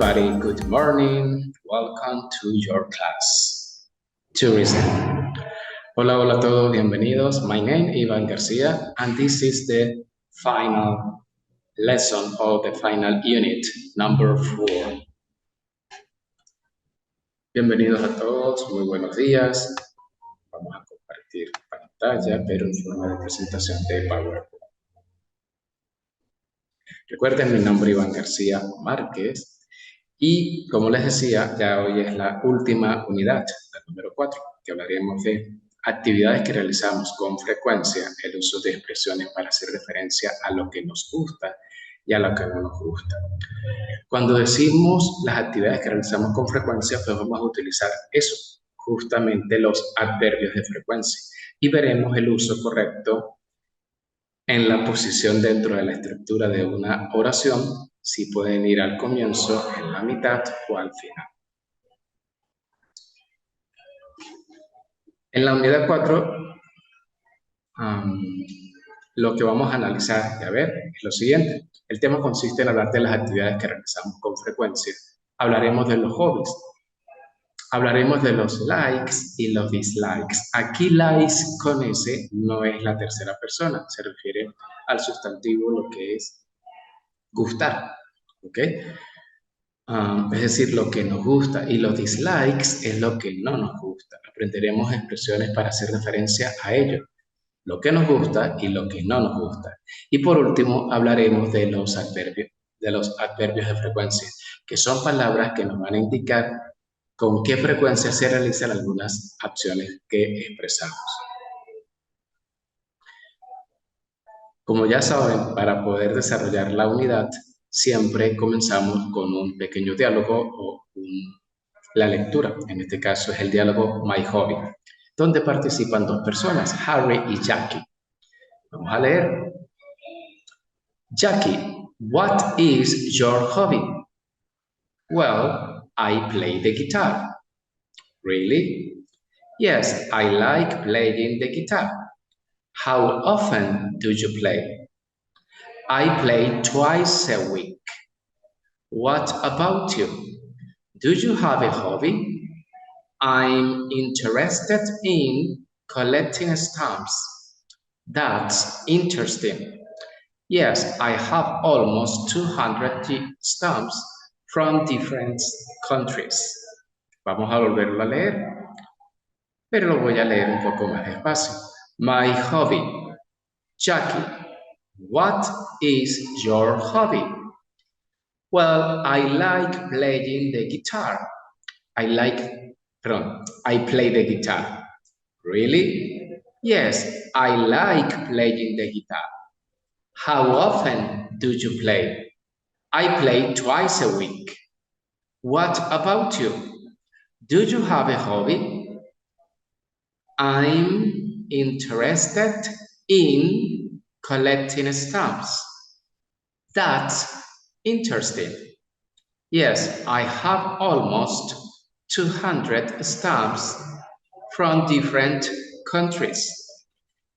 everybody, good morning. Welcome to your class. Tourism. Hola, hola a todos, bienvenidos. My name is Ivan Garcia and this is the final lesson of the final unit, number 4. Bienvenidos a todos, muy buenos días. Vamos a compartir pantalla, pero en forma de presentación de PowerPoint. Recuerden, mi nombre es Iván García Márquez y como les decía, ya hoy es la última unidad, la número 4, que hablaremos de actividades que realizamos con frecuencia, el uso de expresiones para hacer referencia a lo que nos gusta y a lo que no nos gusta. Cuando decimos las actividades que realizamos con frecuencia, pues vamos a utilizar eso, justamente los adverbios de frecuencia, y veremos el uso correcto en la posición dentro de la estructura de una oración, si pueden ir al comienzo, en la mitad o al final. En la unidad 4, lo que vamos a analizar y a ver es lo siguiente. El tema consiste en hablar de las actividades que realizamos con frecuencia. Hablaremos de los hobbies. Hablaremos de los likes y los dislikes. Aquí likes con S no es la tercera persona, se refiere al sustantivo, lo que es gustar, ¿ok? Es decir, lo que nos gusta, y los dislikes es lo que no nos gusta. Aprenderemos expresiones para hacer referencia a ello, lo que nos gusta y lo que no nos gusta. Y por último, hablaremos de los adverbios de frecuencia, que son palabras que nos van a indicar con qué frecuencia se realizan algunas acciones que expresamos. Como ya saben, para poder desarrollar la unidad, siempre comenzamos con un pequeño diálogo o la lectura. En este caso es el diálogo My Hobby, donde participan dos personas, Harry y Jackie. Vamos a leer. Jackie, what is your hobby? Well, I play the guitar. Really? Yes, I like playing the guitar. How often do you play? I play twice a week. What about you? Do you have a hobby? I'm interested in collecting stamps. That's interesting. Yes, I have almost 200 stamps from different countries. Vamos a volverlo a leer, pero lo voy a leer un poco más despacio. My hobby. Jackie, what is your hobby? Well, I like playing the guitar. I play the guitar. Really? Yes, I like playing the guitar. How often do you play? I play twice a week. What about you? Do you have a hobby? I'm interested in collecting stamps. That's interesting. Yes, I have almost 200 stamps from different countries.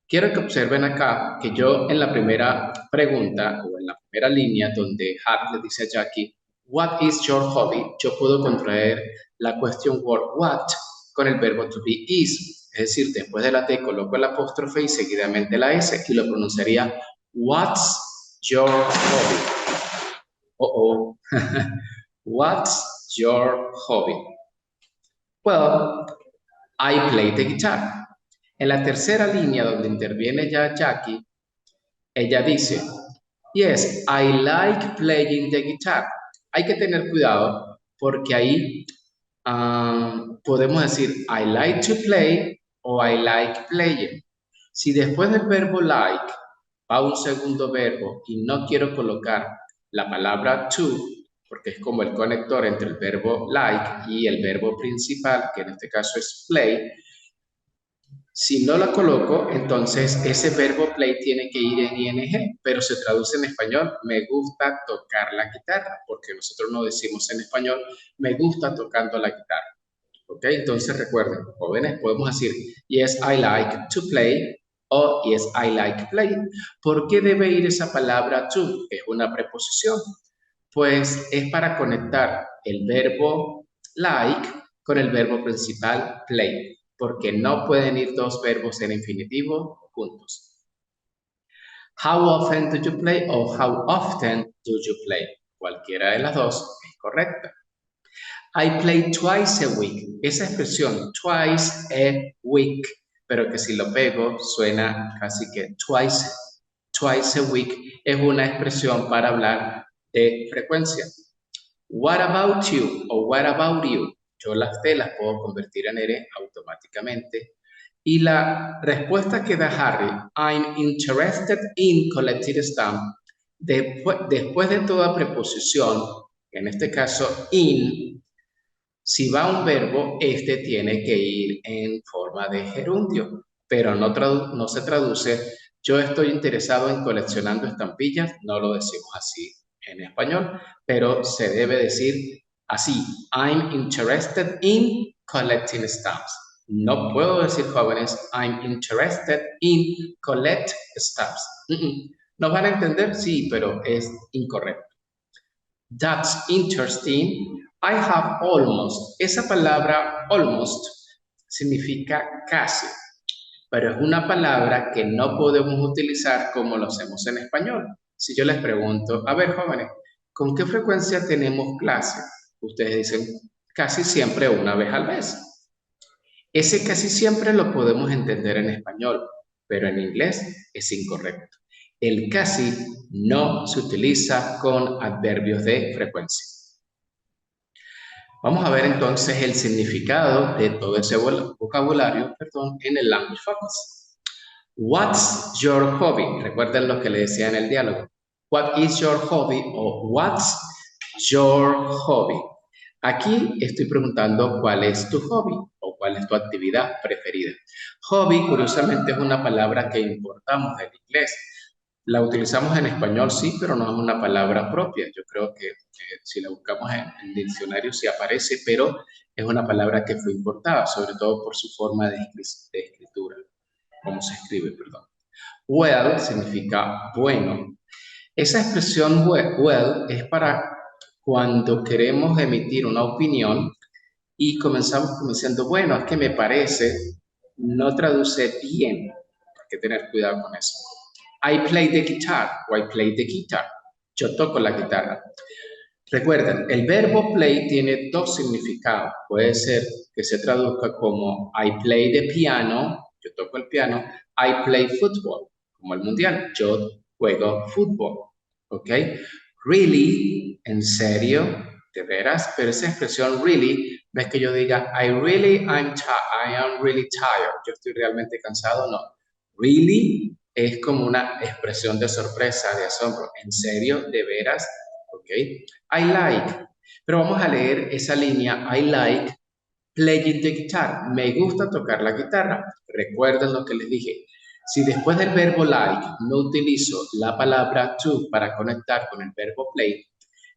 Quiero que observen acá que yo en la primera pregunta o en la primera línea donde Harry le dice a Jackie, what is your hobby? Yo puedo contraer la question word what con el verbo to be is. Es decir, después de la T coloco el apóstrofe y seguidamente la S y lo pronunciaría what's your hobby? What's your hobby? Well, I play the guitar. En la tercera línea donde interviene ya Jackie, ella dice, yes, I like playing the guitar. Hay que tener cuidado porque ahí podemos decir I like to play o I like playing. Si después del verbo like va un segundo verbo y no quiero colocar la palabra to, porque es como el conector entre el verbo like y el verbo principal, que en este caso es play. Si no la coloco, entonces ese verbo play tiene que ir en ing, pero se traduce en español, me gusta tocar la guitarra, porque nosotros no decimos en español, me gusta tocando la guitarra. ¿Ok? Entonces recuerden, jóvenes, podemos decir, yes, I like to play, o yes, I like playing. ¿Por qué debe ir esa palabra to? Es una preposición. Pues es para conectar el verbo like con el verbo principal play, porque no pueden ir dos verbos en infinitivo juntos. How often do you play o how often do you play? Cualquiera de las dos es correcta. I play twice a week. Esa expresión, twice a week, pero que si lo pego suena casi que twice a week, es una expresión para hablar de frecuencia. What about you o what about you? Yo las T las puedo convertir en R automáticamente. Y la respuesta que da Harry, I'm interested in collecting stamps, después de toda preposición, en este caso in, si va un verbo, este tiene que ir en forma de gerundio, pero no se traduce. Yo estoy interesado en coleccionando estampillas, no lo decimos así en español, pero se debe decir así, I'm interested in collecting stamps. No puedo decir, jóvenes, I'm interested in collect stamps. ¿Nos van a entender? Sí, pero es incorrecto. That's interesting. I have almost. Esa palabra almost significa casi, pero es una palabra que no podemos utilizar como lo hacemos en español. Si yo les pregunto, a ver, jóvenes, ¿con qué frecuencia tenemos clase? Ustedes dicen, casi siempre una vez al mes. Ese casi siempre lo podemos entender en español, pero en inglés es incorrecto. El casi no se utiliza con adverbios de frecuencia. Vamos a ver entonces el significado de todo ese vocabulario, en el Language Focus. What's your hobby? Recuerden lo que le decía en el diálogo. What is your hobby o what's your hobby? Aquí estoy preguntando cuál es tu hobby o cuál es tu actividad preferida. Hobby, curiosamente, es una palabra que importamos del inglés. La utilizamos en español, sí, pero no es una palabra propia. Yo creo que si la buscamos en el diccionario sí aparece, pero es una palabra que fue importada, sobre todo por su forma de escritura, cómo se escribe, perdón. Well significa bueno. Esa expresión well es para cuando queremos emitir una opinión y comenzamos diciendo, bueno, es que me parece, no traduce bien. Hay que tener cuidado con eso. I play the guitar o I play the guitar. Yo toco la guitarra. Recuerden, el verbo play tiene dos significados. Puede ser que se traduzca como I play the piano, yo toco el piano. I play football, como el mundial, yo juego fútbol. ¿Ok? Really, en serio, de veras, pero esa expresión really, ves que yo diga I am really tired, yo estoy realmente cansado, no. Really es como una expresión de sorpresa, de asombro. ¿En serio? ¿De veras? ¿Ok? I like. Pero vamos a leer esa línea. I like playing the guitar. Me gusta tocar la guitarra. Recuerden lo que les dije. Si después del verbo like no utilizo la palabra to para conectar con el verbo play,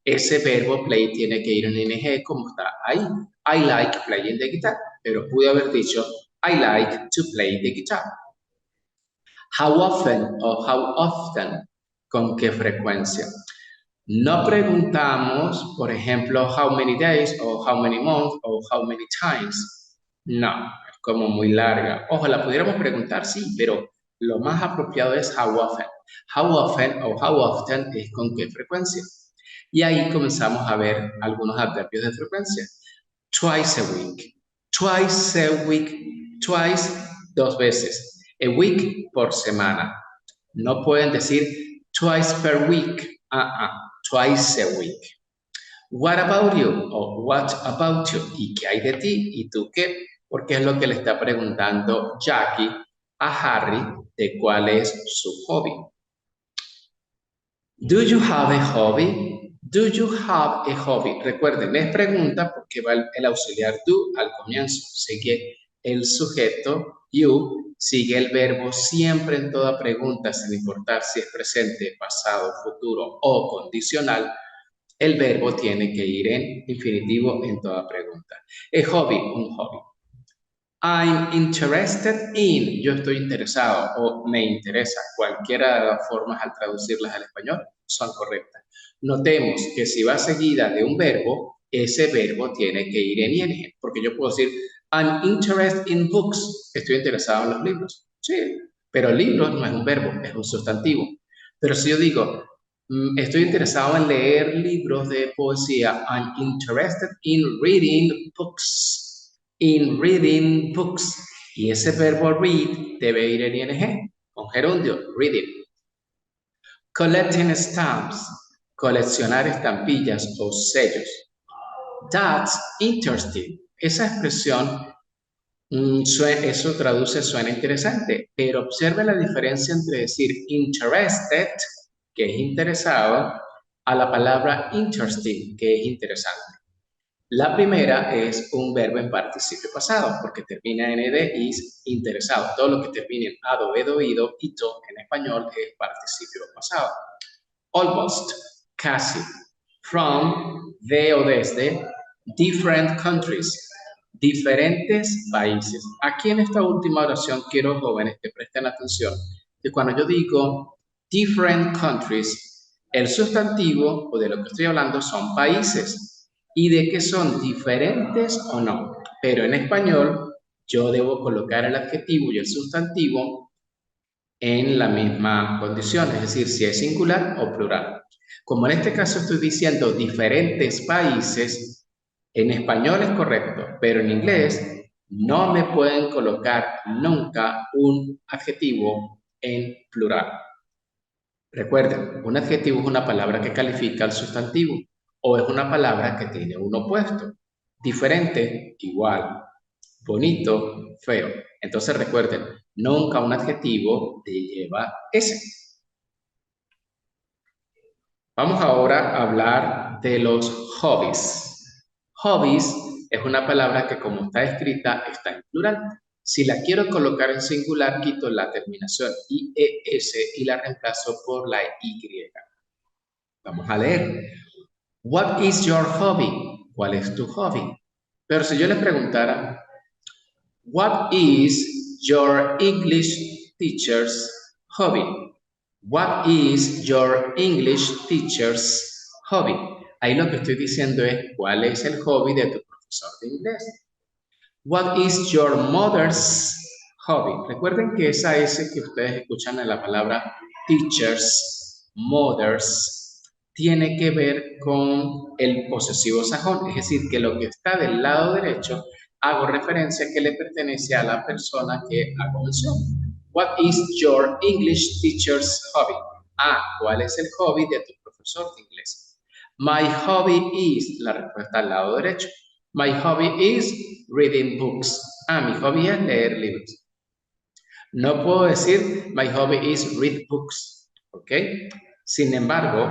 ese verbo play tiene que ir en ing como está ahí. I like playing the guitar. Pero pude haber dicho I like to play the guitar. How often o how often, ¿con qué frecuencia? No preguntamos, por ejemplo, how many days o how many months o how many times. No, es como muy larga. Ojo, la pudiéramos preguntar, sí, pero lo más apropiado es how often. How often o how often es con qué frecuencia. Y ahí comenzamos a ver algunos adverbios de frecuencia. Twice a week. Twice a week. Twice, dos veces. A week, por semana. No pueden decir twice per week. Twice a week. What about you? O what about you? ¿Y qué hay de ti? ¿Y tú qué? Porque es lo que le está preguntando Jackie a Harry de cuál es su hobby. Do you have a hobby? Do you have a hobby? Recuerden, es pregunta porque va el auxiliar do al comienzo. Sigue el sujeto you, sigue el verbo siempre en toda pregunta, sin importar si es presente, pasado, futuro o condicional. El verbo tiene que ir en infinitivo en toda pregunta. A hobby, un hobby. I'm interested in, yo estoy interesado o me interesa. Cualquiera de las formas al traducirlas al español son correctas. Notemos que si va seguida de un verbo, ese verbo tiene que ir en ing, porque yo puedo decir, I'm interested in books. Estoy interesado en los libros. Sí, pero libros no es un verbo, es un sustantivo. Pero si yo digo, estoy interesado en leer libros de poesía, I'm interested in reading books. In reading books. Y ese verbo read debe ir en ing, con gerundio, reading. Collecting stamps, coleccionar estampillas o sellos. That's interesting. Esa expresión, eso traduce suena interesante, pero observe la diferencia entre decir interested, que es interesado, a la palabra interesting, que es interesante. La primera es un verbo en participio pasado, porque termina en ed y es interesado. Todo lo que termine en ado, edo, ido, ito en español es participio pasado. Almost, casi. From, de o desde. Different countries, diferentes países. Aquí en esta última oración quiero, jóvenes, que presten atención, que cuando yo digo different countries, el sustantivo o de lo que estoy hablando son países y de que son diferentes o no. Pero en español yo debo colocar el adjetivo y el sustantivo en la misma condición, es decir, si es singular o plural. Como en este caso estoy diciendo diferentes países, en español es correcto, pero en inglés no me pueden colocar nunca un adjetivo en plural. Recuerden, un adjetivo es una palabra que califica al sustantivo o es una palabra que tiene un opuesto. Diferente, igual. Bonito, feo. Entonces recuerden, nunca un adjetivo te lleva ese. Vamos ahora a hablar de los hobbies. Hobbies es una palabra que como está escrita está en plural. Si la quiero colocar en singular, quito la terminación IES y la reemplazo por la Y. Vamos a leer. What is your hobby? ¿Cuál es tu hobby? Pero si yo les preguntara, what is your English teacher's hobby? What is your English teacher's hobby? Ahí lo que estoy diciendo es cuál es el hobby de tu profesor de inglés. What is your mother's hobby? Recuerden que esa S que ustedes escuchan en la palabra teachers, mothers, tiene que ver con el posesivo sajón, es decir, que lo que está del lado derecho hago referencia que le pertenece a la persona que hago mención. What is your English teacher's hobby? ¿Cuál es el hobby de tu profesor de inglés? My hobby is, la respuesta al lado derecho. My hobby is reading books. Mi hobby es leer libros. No puedo decir my hobby is read books, ¿ok? Sin embargo,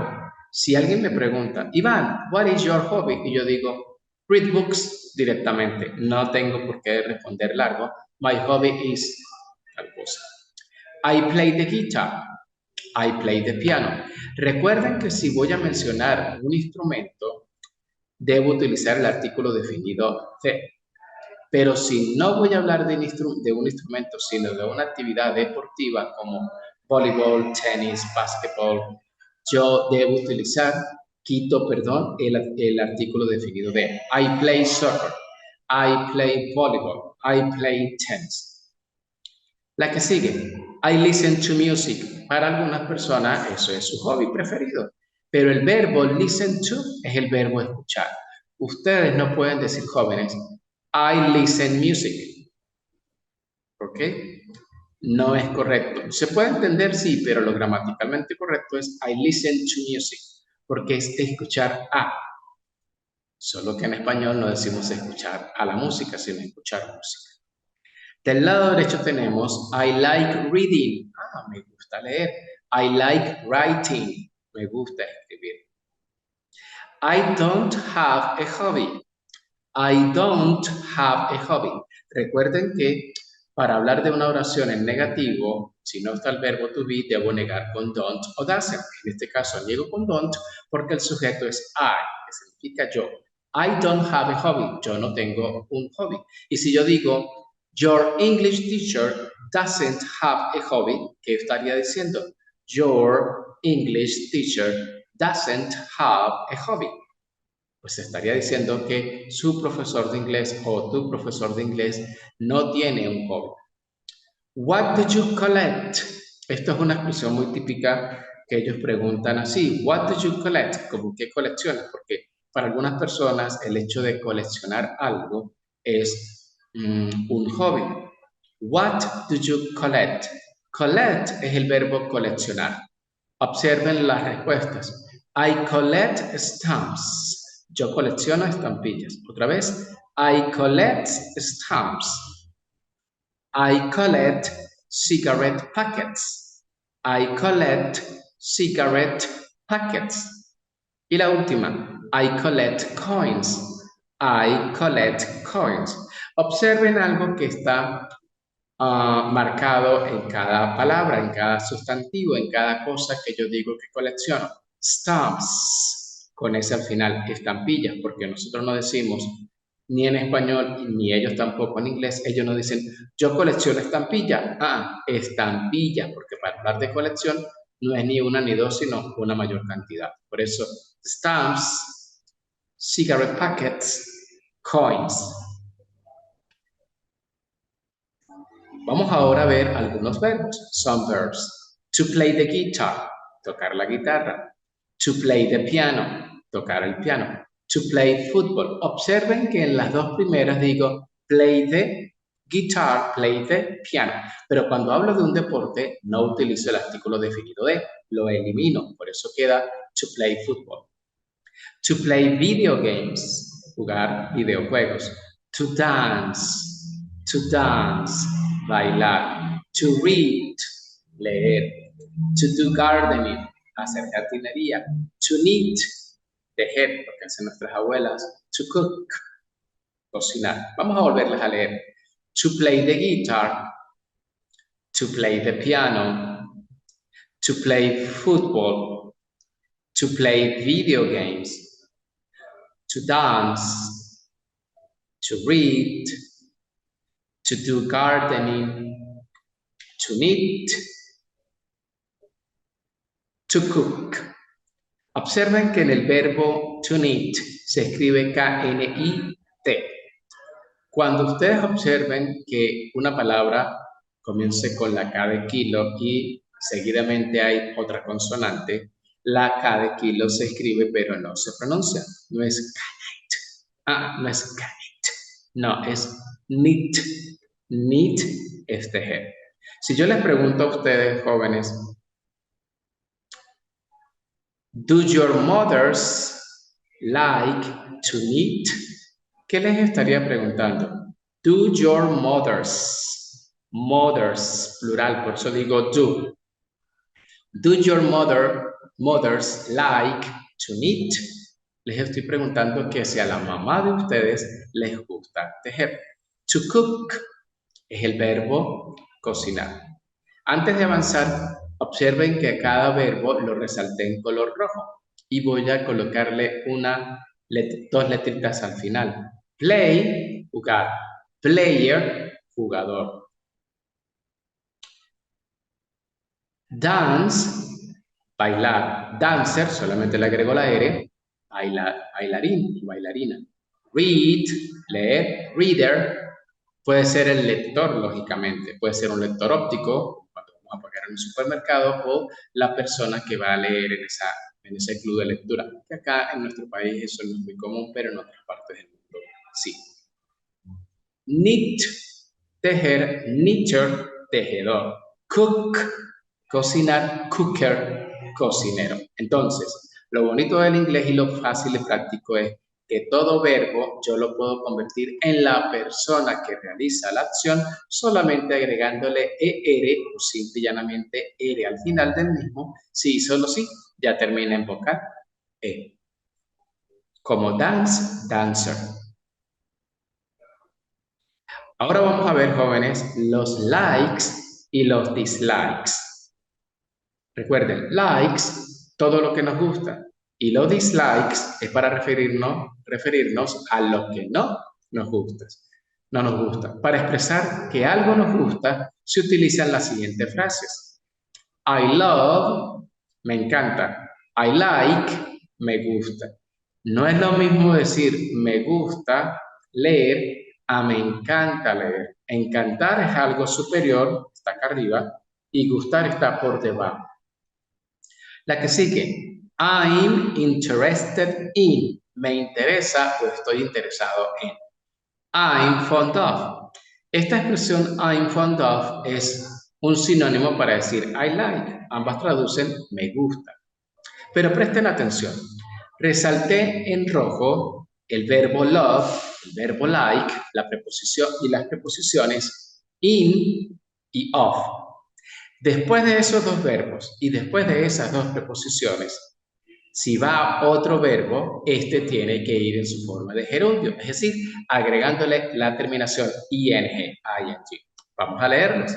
si alguien me pregunta, Iván, what is your hobby? Y yo digo, read books directamente. No tengo por qué responder largo. My hobby is tal cosa. I play the guitar. I play the piano. Recuerden que si voy a mencionar un instrumento, debo utilizar el artículo definido de. Pero si no voy a hablar de un instrumento, sino de una actividad deportiva como voleibol, tenis, básquetbol, yo debo utilizar, el artículo definido de. I play soccer, I play volleyball, I play tennis. La que sigue, I listen to music. Para algunas personas eso es su hobby preferido, pero el verbo listen to es el verbo escuchar. Ustedes no pueden decir, jóvenes, I listen music. ¿Ok? No es correcto. Se puede entender, sí, pero lo gramaticalmente correcto es I listen to music, porque es escuchar a. Solo que en español no decimos escuchar a la música, sino escuchar música. Del lado derecho tenemos I like reading. Me gusta leer. I like writing. Me gusta escribir. I don't have a hobby. I don't have a hobby. Recuerden que para hablar de una oración en negativo, si no está el verbo to be, debo negar con don't o doesn't. En este caso niego con don't porque el sujeto es I, que significa yo. I don't have a hobby. Yo no tengo un hobby. Y si yo digo, your English teacher doesn't have a hobby, ¿qué estaría diciendo? Your English teacher doesn't have a hobby. Pues estaría diciendo que su profesor de inglés o tu profesor de inglés no tiene un hobby. What do you collect? Esto es una expresión muy típica que ellos preguntan así. What do you collect? ¿Cómo qué coleccionas? Porque para algunas personas el hecho de coleccionar algo es un hobby. What do you collect? Collect es el verbo coleccionar. Observen las respuestas. I collect stamps. Yo colecciono estampillas. Otra vez. I collect stamps. I collect cigarette packets. I collect cigarette packets. Y la última, I collect coins. I collect coins. Observen algo que está marcado en cada palabra, en cada sustantivo, en cada cosa que yo digo que colecciono. Stamps, con ese al final, estampillas, porque nosotros no decimos ni en español, ni ellos tampoco en inglés, ellos nos dicen, yo colecciono estampillas. Estampillas, porque para hablar de colección no es ni una ni dos, sino una mayor cantidad. Por eso, stamps, cigarette packets, coins. Vamos ahora a ver algunos verbos. Some verbs. To play the guitar, tocar la guitarra. To play the piano, tocar el piano. To play football. Observen que en las dos primeras digo play the guitar, play the piano. Pero cuando hablo de un deporte, no utilizo el artículo definido de, lo elimino. Por eso queda to play football. To play video games, jugar videojuegos. To dance, bailar. To read, leer. To do gardening, hacer jardinería. To knit, tejer, porque hacen nuestras abuelas. To cook, cocinar. Vamos a volverlas a leer. To play the guitar, to play the piano, to play football, to play video games, to dance, to read, to do gardening, to knit, to cook. Observen que en el verbo to knit se escribe K-N-I-T. Cuando ustedes observen que una palabra comience con la K de kilo y seguidamente hay otra consonante, la K de kilo se escribe pero no se pronuncia. No es knit. No es knit. No, es knit. Knit es tejer. Si yo les pregunto a ustedes, jóvenes, do your mothers like to knit? ¿Qué les estaría preguntando? Do your mothers, plural, por eso digo do. Do your mothers like to knit? Les estoy preguntando que si a la mamá de ustedes les gusta tejer. To cook es el verbo cocinar. Antes de avanzar, observen que cada verbo lo resalté en color rojo y voy a colocarle dos letritas al final. Play, jugar. Player, jugador. Dance, bailar. Dancer, solamente le agrego la R. Bailarín, bailarina. Read, leer. Reader, puede ser el lector, lógicamente. Puede ser un lector óptico, cuando vamos a pagar en un supermercado, o la persona que va a leer en ese club de lectura. Que acá en nuestro país eso no es muy común, pero en otras partes del mundo sí. Knit, tejer. Knitter, tejedor. Cook, cocinar. Cooker, cocinero. Entonces, lo bonito del inglés y lo fácil y práctico es que todo verbo yo lo puedo convertir en la persona que realiza la acción solamente agregándole ER o simple y llanamente R al final del mismo. Sí, solo sí, ya termina en vocal E. Como dance, dancer. Ahora vamos a ver, jóvenes, los likes y los dislikes. Recuerden, likes, todo lo que nos gusta. Y los dislikes es para referirnos a lo que no nos gusta. Para expresar que algo nos gusta, se utilizan las siguientes frases. I love, me encanta. I like, me gusta. No es lo mismo decir me gusta leer a me encanta leer. Encantar es algo superior, está acá arriba, y gustar está por debajo. La que sigue, I'm interested in. Me interesa o estoy interesado en. I'm fond of. Esta expresión I'm fond of es un sinónimo para decir I like. Ambas traducen me gusta. Pero presten atención. Resalté en rojo el verbo love, el verbo like, la preposición y las preposiciones in y of. Después de esos dos verbos y después de esas dos preposiciones, si va otro verbo, este tiene que ir en su forma de gerundio, es decir, agregándole la terminación ing, ing. Vamos a leerlos.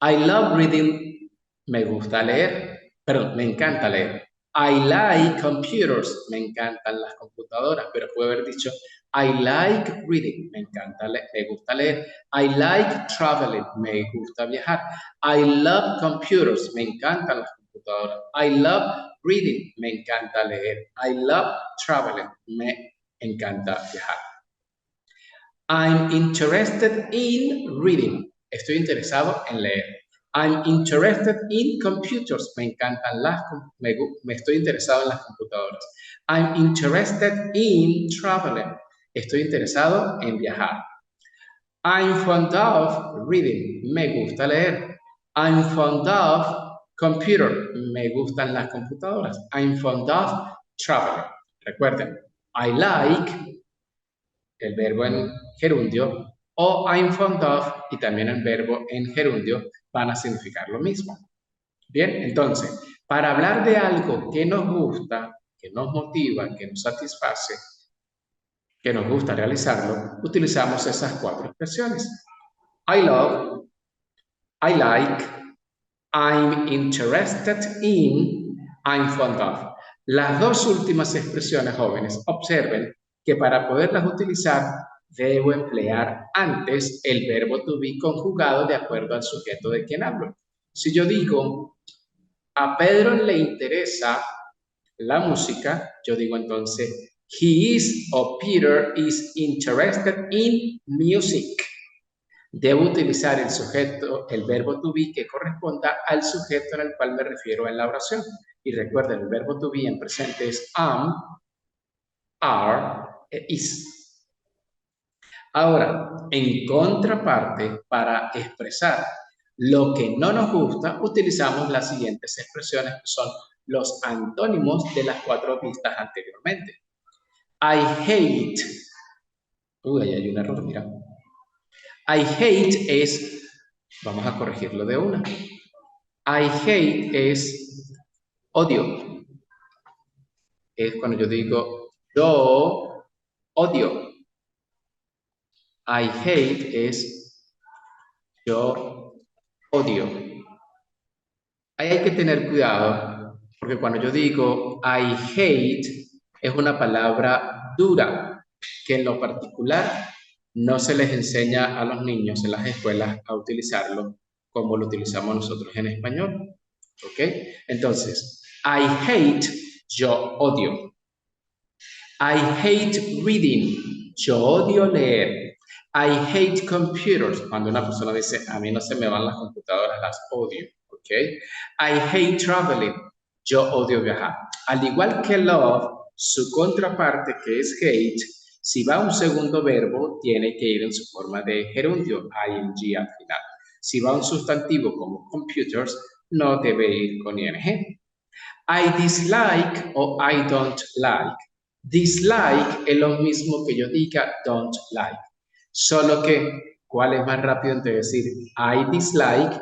I love reading, me gusta leer, perdón, me encanta leer. I like computers, me encantan las computadoras, pero puedo haber dicho I like reading, me encanta leer, me gusta leer. I like traveling, me gusta viajar. I love computers, me encantan las computadoras. I love reading, me encanta leer. I love traveling, me encanta viajar. I'm interested in reading, estoy interesado en leer. I'm interested in computers. Me encantan me estoy interesado en las computadoras. I'm interested in traveling. Estoy interesado en viajar. I'm fond of reading. Me gusta leer. I'm fond of computer. Me gustan las computadoras. I'm fond of traveling. Recuerden, I like, el verbo en gerundio, o I'm fond of y también el verbo en gerundio van a significar lo mismo. Bien, entonces, para hablar de algo que nos gusta, que nos motiva, que nos satisface, que nos gusta realizarlo, utilizamos esas cuatro expresiones. I love, I like, I'm interested in, I'm fond of. Las dos últimas expresiones, jóvenes, observen que para poderlas utilizar debo emplear antes el verbo to be conjugado de acuerdo al sujeto de quien hablo. Si yo digo, a Pedro le interesa la música, yo digo entonces, he is o Peter is interested in music. Debo utilizar el sujeto, el verbo to be que corresponda al sujeto en el cual me refiero en la oración. Y recuerden, el verbo to be en presente es am, are e is. Ahora, en contraparte, para expresar lo que no nos gusta, utilizamos las siguientes expresiones que son los antónimos de las cuatro vistas anteriormente. I hate. Ahí hay un error, mira. I hate es, vamos a corregirlo de una. I hate es odio. Es cuando yo digo yo odio. I hate es yo odio. Ahí hay que tener cuidado porque cuando yo digo I hate es una palabra dura que en lo particular no se les enseña a los niños en las escuelas a utilizarlo como lo utilizamos nosotros en español. ¿Ok? Entonces, I hate, yo odio. I hate reading, yo odio leer. I hate computers, cuando una persona dice, a mí no se me van las computadoras, las odio. ¿Ok? I hate traveling, yo odio viajar. Al igual que love, su contraparte que es hate, si va un segundo verbo, tiene que ir en su forma de gerundio, ing al final. Si va un sustantivo como computers, no debe ir con ing. I dislike o I don't like. Dislike es lo mismo que yo diga don't like. Solo que, ¿cuál es más rápido entre decir I dislike?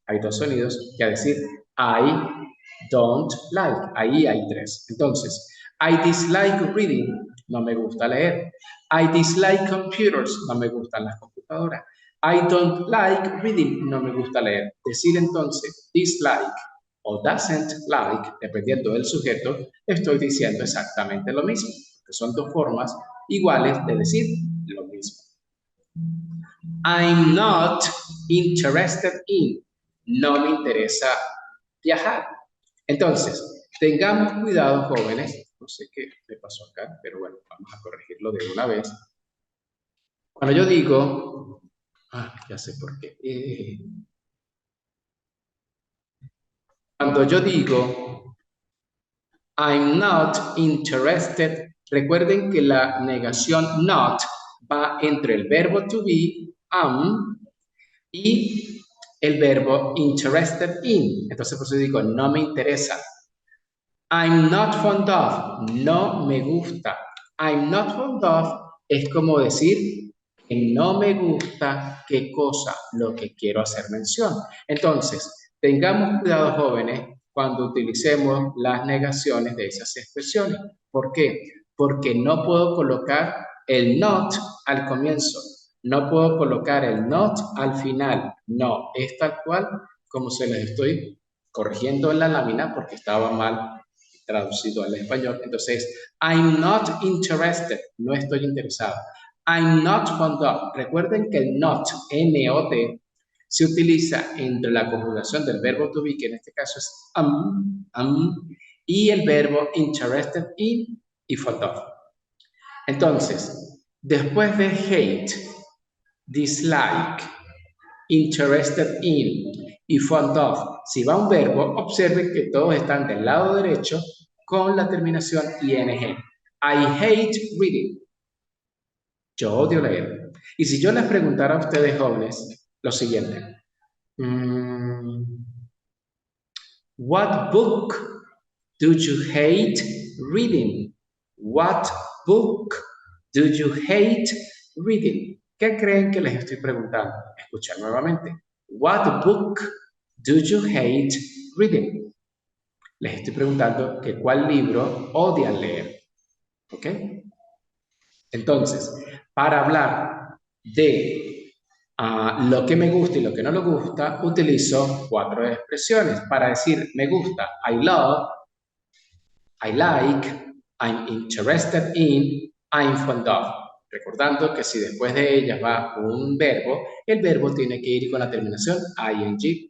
Hay dos sonidos, que decir I don't like. Ahí hay tres. Entonces, I dislike reading. No me gusta leer. I dislike computers. No me gustan las computadoras. I don't like reading. No me gusta leer. Decir entonces dislike o doesn't like, dependiendo del sujeto, estoy diciendo exactamente lo mismo. Que son dos formas iguales de decir lo mismo. I'm not interested in. No me interesa viajar. Entonces, Tengamos cuidado, jóvenes. No sé qué le pasó acá, pero bueno, vamos a corregirlo de una vez. Cuando yo digo, ya sé por qué. Cuando yo digo, I'm not interested, recuerden que la negación not va entre el verbo to be, y el verbo interested in. Entonces, por eso digo, no me interesa. I'm not fond of, no me gusta. I'm not fond of es como decir que no me gusta qué cosa, lo que quiero hacer mención. Entonces, tengamos cuidado, jóvenes, cuando utilicemos las negaciones de esas expresiones. ¿Por qué? Porque no puedo colocar el not al comienzo. No puedo colocar el not al final. No, es tal cual como se les estoy corrigiendo en la lámina porque estaba mal traducido al español. Entonces, I'm not interested, no estoy interesado. I'm not fond of. Recuerden que el not, N-O-T, se utiliza entre la conjugación del verbo to be, que en este caso es y el verbo interested in y fond of. Entonces, después de hate, dislike, interested in y fond of, si va un verbo, observen que todos están del lado derecho con la terminación ing. I hate reading. Yo odio leer. Y si yo les preguntara a ustedes, jóvenes, lo siguiente. What book do you hate reading? What book do you hate reading? ¿Qué creen que les estoy preguntando? Escuchar nuevamente. What book do you hate reading? Les estoy preguntando que cuál libro odian leer. ¿Ok? Entonces, para hablar de lo que me gusta y lo que no me gusta, utilizo 4 expresiones. Para decir me gusta, I love, I like, I'm interested in, I'm fond of. Recordando que si después de ellas va un verbo, el verbo tiene que ir con la terminación ing, ing,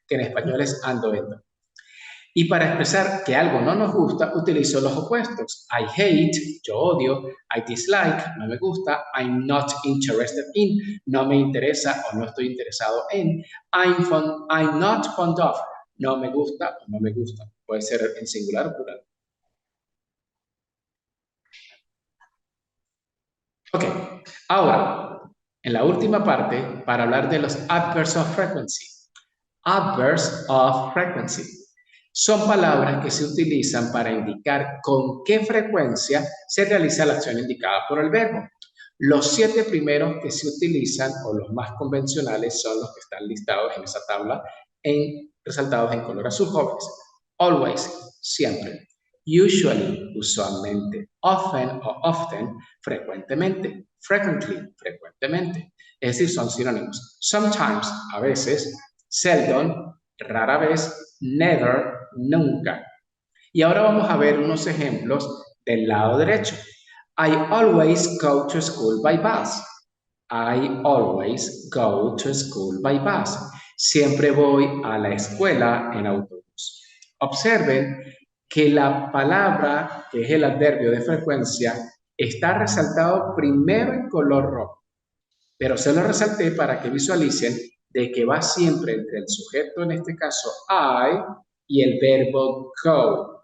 que en español es ando, endo. Y para expresar que algo no nos gusta, utilizo los opuestos. I hate, yo odio. I dislike, no me gusta. I'm not interested in, no me interesa o no estoy interesado en. I'm not fond of, no me gusta o no me gusta. Puede ser en singular o plural. Ok, ahora, en la última parte, para hablar de los adverbs of frequency. Adverbs of frequency. Son palabras que se utilizan para indicar con qué frecuencia se realiza la acción indicada por el verbo. Los 7 primeros que se utilizan, o los más convencionales, son los que están listados en esa tabla, resaltados en color azul, jóvenes. Always, siempre. Usually, usualmente. Often o often, frecuentemente. Frequently, frecuentemente. Es decir, son sinónimos. Sometimes, a veces. Seldom, rara vez. Never, nunca. Y ahora vamos a ver unos ejemplos del lado derecho. I always go to school by bus. I always go to school by bus. Siempre voy a la escuela en autobús. Observen que la palabra, que es el adverbio de frecuencia, está resaltado primero en color rojo. Pero se lo resalté para que visualicen de que va siempre entre el sujeto, en este caso I, y el verbo go.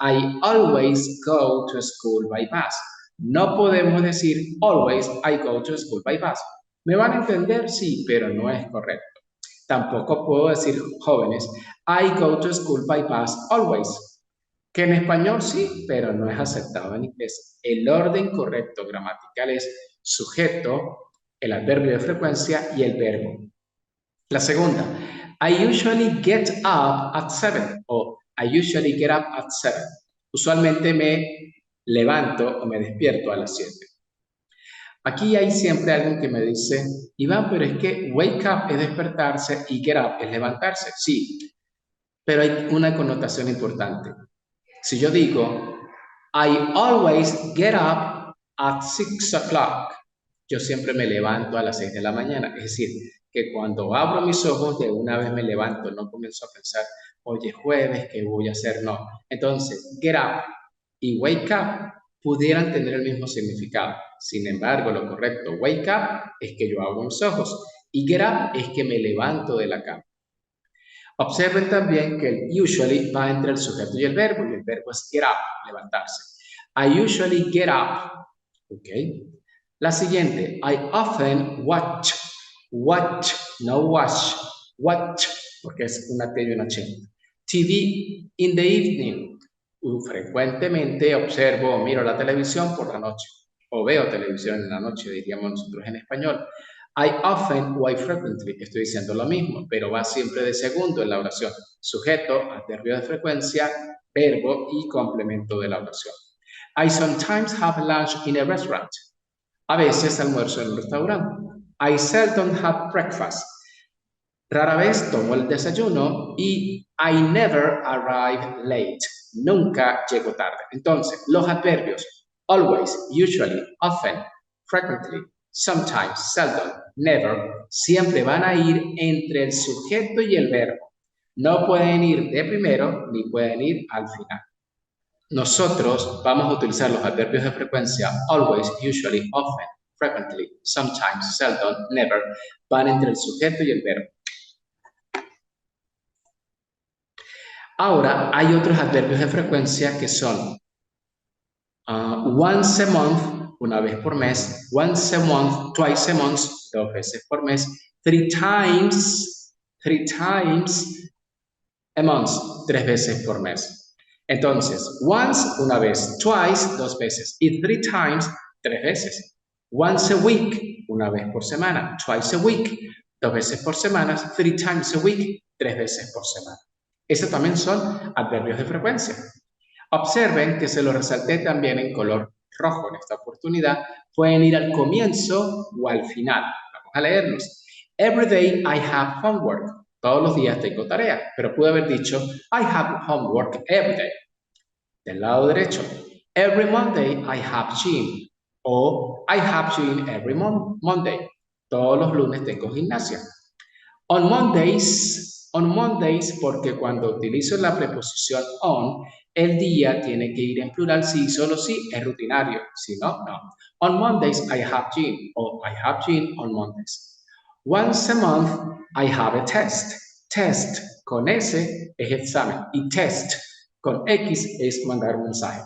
I always go to school by bus. No podemos decir always I go to school by bus. ¿Me van a entender? Sí, pero no es correcto. Tampoco puedo decir, jóvenes, I go to school by bus always. Que en español sí, pero no es aceptado en inglés. El orden correcto gramatical es sujeto, el adverbio de frecuencia y el verbo. La segunda, I usually get up at 7 o I usually get up at 7. Usualmente me levanto o me despierto a las 7. Aquí hay siempre alguien que me dice, Iván, pero es que wake up es despertarse y get up es levantarse. Sí, pero hay una connotación importante. Si yo digo, I always get up at 6 o'clock, yo siempre me levanto a las 6 de la mañana. Es decir, que cuando abro mis ojos de una vez me levanto, no comienzo a pensar, oye, jueves, ¿qué voy a hacer? No. Entonces, get up y wake up pudieran tener el mismo significado. Sin embargo, lo correcto, wake up es que yo abro mis ojos y get up es que me levanto de la cama. Observen también que el usually va entre el sujeto y el verbo es get up, levantarse. I usually get up. ¿Ok? La siguiente, I often watch. Watch, no watch. Watch, porque es una T y una H. TV in the evening. Frecuentemente observo o miro la televisión por la noche. O veo televisión en la noche, diríamos nosotros en español. I often o I frequently, estoy diciendo lo mismo, pero va siempre de segundo en la oración. Sujeto, adverbio de frecuencia, verbo y complemento de la oración. I sometimes have lunch in a restaurant. A veces almuerzo en un restaurante. I seldom have breakfast. Rara vez tomo el desayuno y I never arrive late. Nunca llego tarde. Entonces, los adverbios always, usually, often, frequently, sometimes, seldom, never, siempre van a ir entre el sujeto y el verbo. No pueden ir de primero ni pueden ir al final. Nosotros vamos a utilizar los adverbios de frecuencia always, usually, often, frequently, sometimes, seldom, never, van entre el sujeto y el verbo. Ahora hay otros adverbios de frecuencia que son once a month, una vez por mes, once a month, twice a month, dos veces por mes, three times a month, tres veces por mes. Entonces, once, una vez, twice, dos veces, y three times, tres veces. Once a week, una vez por semana, twice a week, dos veces por semana, three times a week, tres veces por semana. Esos también son adverbios de frecuencia. Observen que se lo resalté también en color rojo en esta oportunidad. Pueden ir al comienzo o al final. Vamos a leerlos. Every day I have homework. Todos los días tengo tarea, pero pude haber dicho I have homework every day. Del lado derecho, every Monday I have gym. O I have gym every Monday. Todos los lunes tengo gimnasia. On Mondays, porque cuando utilizo la preposición on, el día tiene que ir en plural si solo si es rutinario, si no, no. On Mondays I have gym o I have gym on Mondays. Once a month I have a test. Test con S es examen y test con X es mandar un mensaje.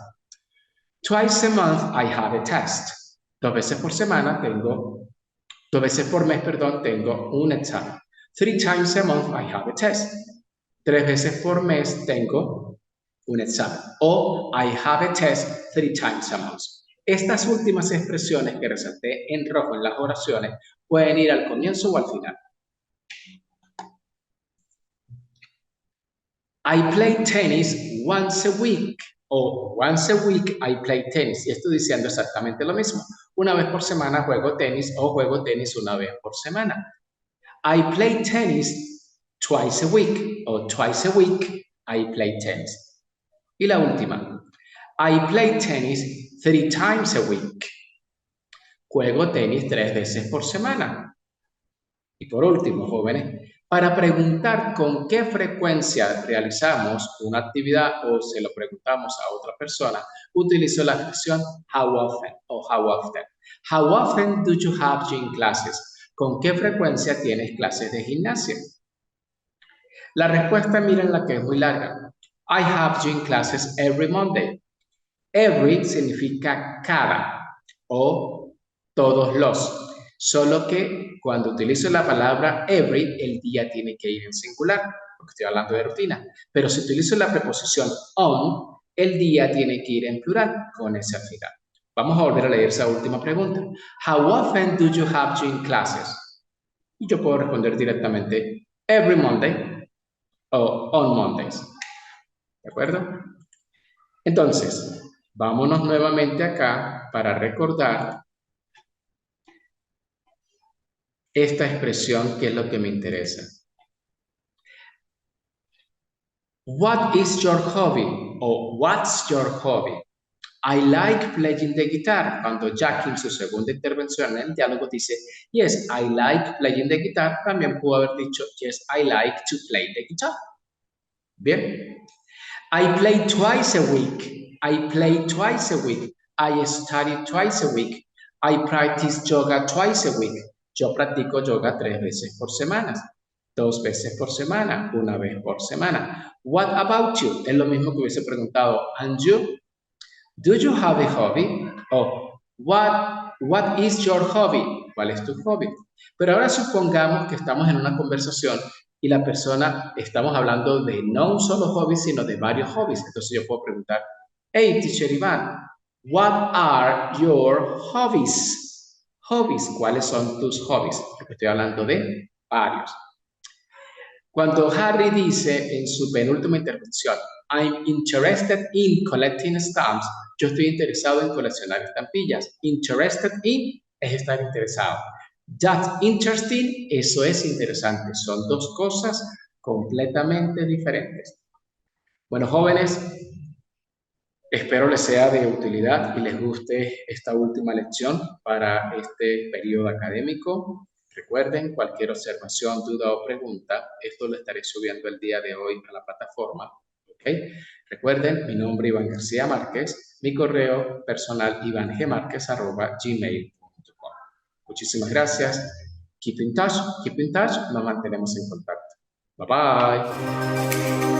Twice a month I have a test. Dos veces por mes, tengo un examen. Three times a month I have a test. Tres veces por mes tengo un examen. O I have a test three times a month. Estas últimas expresiones que resalté en rojo en las oraciones pueden ir al comienzo o al final. I play tennis once a week. O once a week I play tennis. Y estoy diciendo exactamente lo mismo. Una vez por semana juego tenis o juego tenis una vez por semana. I play tennis twice a week o twice a week I play tennis. Y la última, I play tennis three times a week. Juego tenis tres veces por semana. Y por último, jóvenes, para preguntar con qué frecuencia realizamos una actividad o se lo preguntamos a otra persona, utilizo la expresión how often o how often. How often do you have gym classes? ¿Con qué frecuencia tienes clases de gimnasia? La respuesta, miren la que es muy larga. I have gym classes every Monday. Every significa cada o todos los. Solo que cuando utilizo la palabra every, el día tiene que ir en singular, porque estoy hablando de rutina. Pero si utilizo la preposición on, el día tiene que ir en plural, con ese al final. Vamos a volver a leer esa última pregunta. How often do you have gym classes? Y yo puedo responder directamente every Monday o on Mondays. ¿De acuerdo? Entonces, vámonos nuevamente acá para recordar esta expresión que es lo que me interesa. What is your hobby? O what's your hobby? I like playing the guitar. Cuando Jackie en su segunda intervención en el diálogo dice, yes, I like playing the guitar, también pudo haber dicho, yes, I like to play the guitar. Bien. I play twice a week. I play twice a week. I study twice a week. I practice yoga twice a week. Yo practico yoga 3 veces por semana. 2 veces por semana, 1 vez por semana. What about you? Es lo mismo que hubiese preguntado, and you? Do you have a hobby? O what is your hobby? ¿Cuál es tu hobby? Pero ahora supongamos que estamos en una conversación y la persona, estamos hablando de no un solo hobby, sino de varios hobbies. Entonces yo puedo preguntar, hey, teacher Iván, what are your hobbies? Hobbies, ¿cuáles son tus hobbies? Porque estoy hablando de varios. Cuando Harry dice en su penúltima intervención, I'm interested in collecting stamps, yo estoy interesado en coleccionar estampillas. Interested in es estar interesado. That's interesting, eso es interesante. Son dos cosas completamente diferentes. Bueno, jóvenes, espero les sea de utilidad y les guste esta última lección para este periodo académico. Recuerden, cualquier observación, duda o pregunta, esto lo estaré subiendo el día de hoy a la plataforma. ¿Okay? Recuerden, mi nombre es Iván García Márquez, mi correo personal ivangemarquez@gmail.com. Muchísimas gracias. Keep in touch, nos mantenemos en contacto. Bye bye.